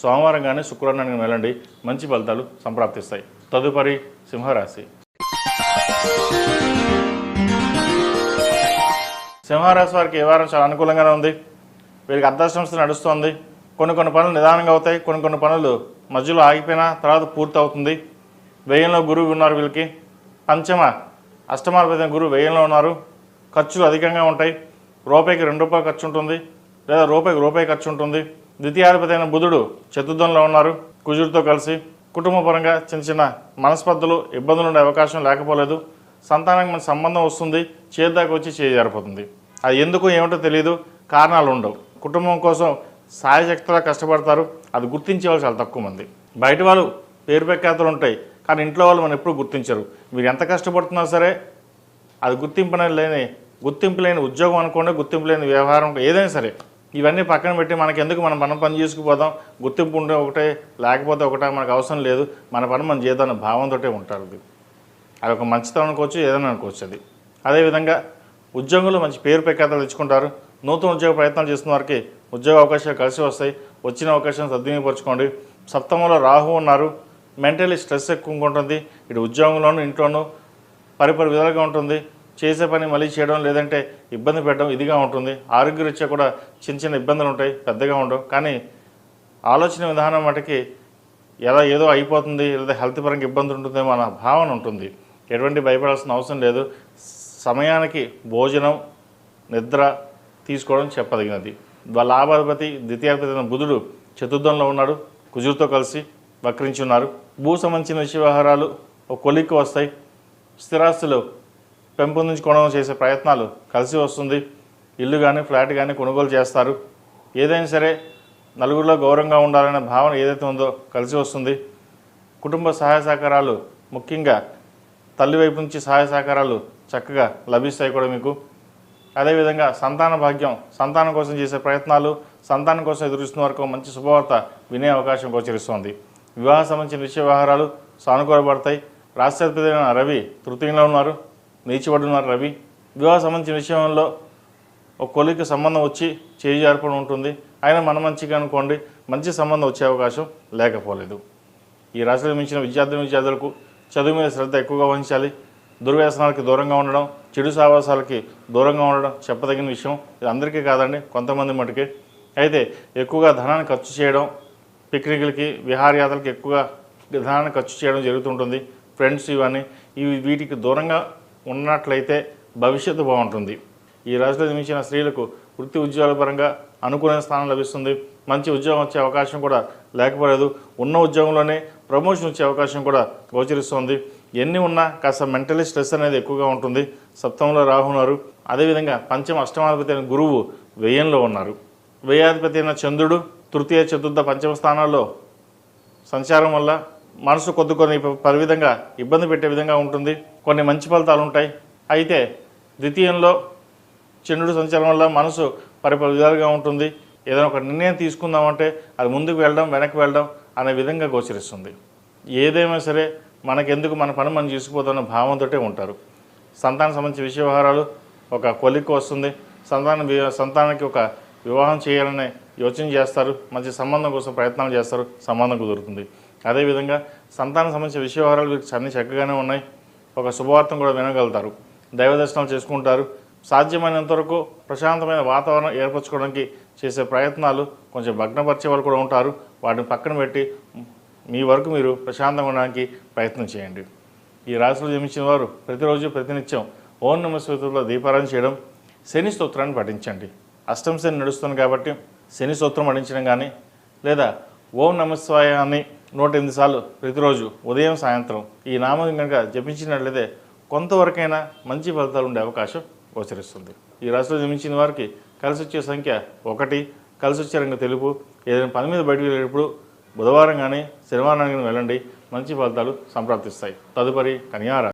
సోమవారం కానీ శుక్రవారం కానీ వెళ్ళండి, మంచి ఫలితాలు సంప్రాప్తిస్తాయి. తదుపరి సింహరాశి. సింహరాశి వారికి ఈ వారం చాలా అనుకూలంగానే ఉంది. వీరికి అర్ధాష్టమ నడుస్తుంది. కొన్ని పనులు నిదానంగా అవుతాయి, కొన్ని పనులు మధ్యలో ఆగిపోయినా తర్వాత పూర్తి అవుతుంది. వ్యయంలో గురువు ఉన్నారు. వీళ్ళకి అష్టమాధిపతి గురువు వ్యయంలో ఉన్నారు. ఖర్చులు అధికంగా ఉంటాయి. రూపాయికి ₹2 ఖర్చు ఉంటుంది, లేదా రూపాయి ఖర్చు ఉంటుంది. ద్వితీయాధిపతి అయిన బుధుడు చతుర్థంలో ఉన్నారు కుజుడితో కలిసి. కుటుంబపరంగా చిన్న మనస్పర్ధలు, ఇబ్బందులు ఉండే అవకాశం లేకపోలేదు. సంతానానికి మన సంబంధం వస్తుంది, చేద్దాకా వచ్చి చేజారిపోతుంది. అది ఎందుకు ఏమిటో తెలియదు, కారణాలు ఉండవు. కుటుంబం కోసం సాయశక్తిలా కష్టపడతారు, అది గుర్తించేవాళ్ళు చాలా తక్కువ మంది. బయట వాళ్ళు పేరు ప్రఖ్యాతులు ఉంటాయి, కానీ ఇంట్లో వాళ్ళు మనం ఎప్పుడు గుర్తించరు. మీరు ఎంత కష్టపడుతున్నా సరే అది గుర్తింపు లేని ఉద్యోగం అనుకోండి, గుర్తింపు లేని వ్యవహారం, ఏదైనా సరే ఇవన్నీ పక్కన పెట్టి మనకెందుకు మనం పని చేసుకుపోదాం, గుర్తింపు ఉంటే ఒకటే లేకపోతే ఒకటే, మనకు అవసరం లేదు, మన పని మనం చేద్దాం భావంతో ఉంటారు. అది ఒక మంచితనం అనుకోవచ్చు, ఏదైనా అనుకోవచ్చు. అది అదేవిధంగా ఉద్యోగంలో మంచి పేరు ప్రఖ్యాతలు తెచ్చుకుంటారు. నూతన ఉద్యోగ ప్రయత్నాలు చేస్తున్న వారికి ఉద్యోగ అవకాశాలు కలిసి వస్తాయి. వచ్చిన అవకాశం సద్వినియోగపరచుకోండి. సప్తమంలో రాహు ఉన్నారు. మెంటలీ స్ట్రెస్ ఎక్కువగా ఉంటుంది. ఇటు ఉద్యోగంలోనూ ఇంట్లోనూ పరిపరి విధాలుగా ఉంటుంది. చేసే పని మళ్ళీ చేయడం, లేదంటే ఇబ్బంది పెట్టడం ఇదిగా ఉంటుంది. ఆరోగ్యరీత్యా కూడా చిన్న ఇబ్బందులు ఉంటాయి, పెద్దగా ఉండవు. కానీ ఆలోచన విధానం మటుకి ఏదో అయిపోతుంది, లేదా హెల్త్ పరంగా ఇబ్బంది ఉంటుందేమో అన్న భావన ఉంటుంది. ఎటువంటి భయపడాల్సిన అవసరం లేదు. సమయానికి భోజనం, నిద్ర తీసుకోవడం చెప్పదగినది. లాభాధిపతి ద్వితీయాధిపతి బుధుడు చతుర్థంలో ఉన్నాడు, కుజుడితో కలిసి వక్రించి ఉన్నారు. భూ సంబంధించిన విషయ వ్యవహారాలు ఒక కొలిక్కి వస్తాయి. స్థిరాస్తులు పెంపొందించుకోవడం చేసే ప్రయత్నాలు కలిసి వస్తుంది. ఇల్లు కానీ ఫ్లాట్ కానీ కొనుగోలు చేస్తారు. ఏదైనా సరే నలుగురిలో గౌరవంగా ఉండాలనే భావన ఏదైతే ఉందో కలిసి వస్తుంది. కుటుంబ సహాయ సహకారాలు, ముఖ్యంగా తల్లి వైపు నుంచి సహాయ సహకారాలు చక్కగా లభిస్తాయి కూడా మీకు. అదేవిధంగా సంతాన భాగ్యం, సంతానం కోసం చేసే ప్రయత్నాలు, సంతానం కోసం ఎదురుస్తున్న వరకు మంచి శుభవార్త వినే అవకాశం గోచరిస్తోంది. వివాహ సంబంధించిన విషయ వ్యవహారాలు సానుకూలపడతాయి. రాష్ట్రాధిపతి అయిన రవి తృతీయంలో ఉన్నారు, నీచిపడున్నారు రవి. వివాహ సంబంధించిన విషయంలో ఒక కొలికి సంబంధం వచ్చి చేయి జారిపడి ఉంటుంది. అయినా మన మంచిగా అనుకోండి, మంచి సంబంధం వచ్చే అవకాశం లేకపోలేదు. ఈ రాశిలో మించిన విద్యార్థులకు చదువు మీద శ్రద్ధ ఎక్కువగా వహించాలి. దుర్వ్యసనాలకి దూరంగా ఉండడం, చెడు సావాసాలకి దూరంగా ఉండడం చెప్పదగిన విషయం. ఇది అందరికీ కాదండి, కొంతమంది మటుకే. అయితే ఎక్కువగా ధనాన్ని ఖర్చు చేయడం, పిక్నిక్లకి విహారయాత్రలకి ఎక్కువగా ధనాన్ని ఖర్చు చేయడం జరుగుతుంటుంది. ఫ్రెండ్స్ వీటికి దూరంగా ఉన్నట్లయితే భవిష్యత్తు బాగుంటుంది. ఈ రాశిలో జన్మించిన స్త్రీలకు వృత్తి ఉద్యోగాల పరంగా అనుకూలమైన స్థానం లభిస్తుంది. మంచి ఉద్యోగం వచ్చే అవకాశం కూడా లేకపోలేదు. ఉన్న ఉద్యోగంలోనే ప్రమోషన్ వచ్చే అవకాశం కూడా గోచరిస్తుంది. ఎన్ని ఉన్నా కాస్త మెంటలీ స్ట్రెస్ అనేది ఎక్కువగా ఉంటుంది. సప్తమంలో రాహు ఉన్నారు. అదేవిధంగా అష్టమాధిపతి అయిన గురువు వ్యయంలో ఉన్నారు. వ్యయాధిపతి అయిన చంద్రుడు తృతీయ చతుర్థ పంచమ స్థానాల్లో సంచారం వల్ల మనసు కొన్ని విధంగా ఇబ్బంది పెట్టే విధంగా ఉంటుంది. కొన్ని మంచి ఫలితాలు ఉంటాయి. అయితే ద్వితీయంలో చంద్రుడు సంచారం వల్ల మనసు పరిపరి విధాలుగా ఉంటుంది. ఏదైనా ఒక నిర్ణయం తీసుకుందామంటే అది ముందుకు వెళ్ళడం, వెనక్కి వెళ్ళడం అనే విధంగా గోచరిస్తుంది. ఏదేమైనా సరే మనకెందుకు, మన పని మనం చేసుకుపోతున్న భావంతో ఉంటారు. సంతానం సంబంధించిన విషయ వ్యవహారాలు ఒక కొలిక్కి వస్తుంది. సంతానానికి ఒక వివాహం చేయాలనే యోచన చేస్తారు. మంచి సంబంధం కోసం ప్రయత్నాలు చేస్తారు, సంబంధం కుదురుతుంది. అదేవిధంగా సంతానం సంబంధించిన విషయ వ్యవహారాలు వీరికి అన్ని చక్కగానే ఉన్నాయి. ఒక శుభవార్తను కూడా వినగలుగుతారు. దైవ దర్శనాలు చేసుకుంటారు. సాధ్యమైనంత వరకు ప్రశాంతమైన వాతావరణం ఏర్పరచుకోవడానికి చేసే ప్రయత్నాలు కొంచెం భగ్నపరిచే వాళ్ళు కూడా ఉంటారు. వాటిని పక్కన పెట్టి మీ వరకు మీరు ప్రశాంతంగా ఉండడానికి ప్రయత్నం చేయండి. ఈ రాశిలో జన్మించిన వారు ప్రతిరోజు ప్రతినిత్యం ఓం నమః శివాయ దీపారాధన చేయడం, శని స్తోత్రాన్ని పఠించండి. అష్టమ శని నడుస్తుంది కాబట్టి శని స్తోత్రం పఠించడం కానీ, లేదా ఓం నమః శివాయ అని 108 సార్లు ప్రతిరోజు ఉదయం సాయంత్రం ఈ నామం కనుక జపించినట్లయితే కొంతవరకైనా మంచి ఫలితాలు ఉండే అవకాశం గోచరిస్తుంది. ఈ రాశిలో జన్మించిన వారికి కలిసి వచ్చే సంఖ్య 1, కలిసి వచ్చే రంగు తెలుపు. ఏదైనా పని మీద బయటకు వెళ్ళేటప్పుడు బుధవారం కానీ శనివారం కానీ వెళ్ళండి, మంచి ఫలితాలు సంప్రాప్తిస్తాయి. తదుపరి కన్యా రాశి.